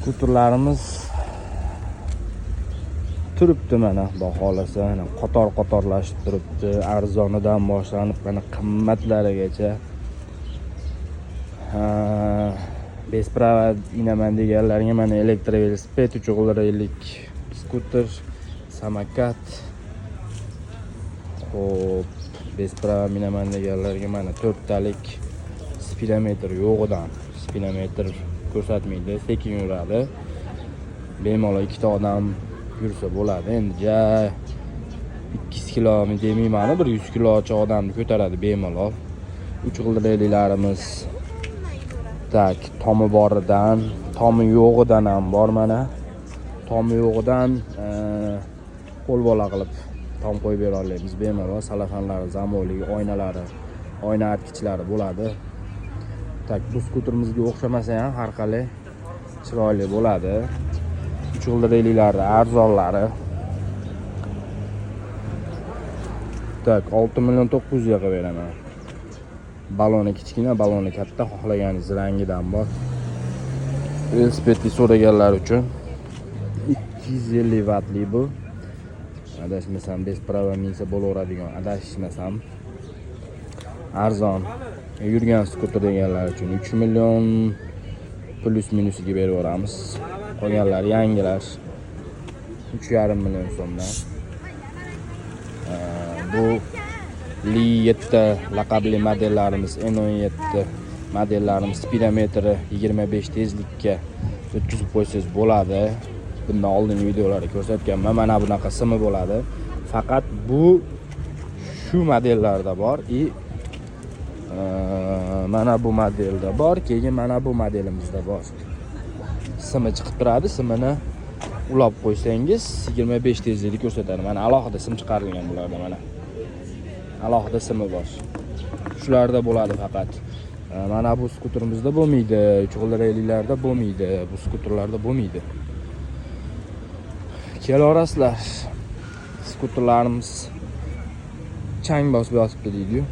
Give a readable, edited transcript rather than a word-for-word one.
Skuterlarimiz turibdi mana baholasa, mana qator-qatorlashib turibdi. Arzonidan boshlanib mana qimmatlarigacha. Besprava minaman deganlarga mana elektrovelosiped, 3.50 skuter, samokat. Xo'p, besprava minaman deganlarga mana 4 talik spidometr yo'g'idan. Spidometr ko'rsatmaydi, sekin yuradi. Bemalol ikkita odam yursa bo'ladi. Endi 200 kilomi demayman, 100 kilocha odamni ko'taradi bemalol. 3.50larimiz tak tomi boridan, tomi yo'g'idan ham bor mana. Tomi yo'g'idan qo'l bola qilib tom qo'yib bera olamiz bemalol. Salafanlari, zamoviy oynalari, oyna artgichlari bo'ladi. Tak bu skuterimizga o'xshamasa ham har qalay chiroyli bo'ladi. 3.50lari arzonlari. Tak 6.900.000 ga beraman. Baloni kichkina, baloni katta, xohlaganingiz rangidan bor. Velosipedni so'raganlar uchun 250 wattli bu. Adashmasam besprava minsa bo'laveradigan, adashmasam arzon yurgan skuter deganlar uchun 3 million plus minusiga berib yuboramiz. Qolganlar yangilar 3,5 million so'mdan. Bu Li 7 laqabli modellarimiz, N17 modellarimiz spidometri 25 tezlikka o'tkazib qo'ysangiz bo'ladi. Bundan oldingi videolarda ko'rsatganman. Mana bunaqa simi bo'ladi. Faqat bu shu modellarda bor. Mana bu modelda bor, keyin mana bu modelimizda bor. Simi chiqib turadi. Simini ulab qo'ysangiz 25 tezlikni ko'rsatadi. Mana alohida sim chiqarilgan bularda mana. Alohida simi bor. Shularda bo'ladi faqat. Mana bu skuterimizda bo'lmaydi, 3.50larda bo'lmaydi, bu skuterlarda bo'lmaydi. Kelaverasizlar. Skuterlarimiz chang bosib yotibdi deydi-yu.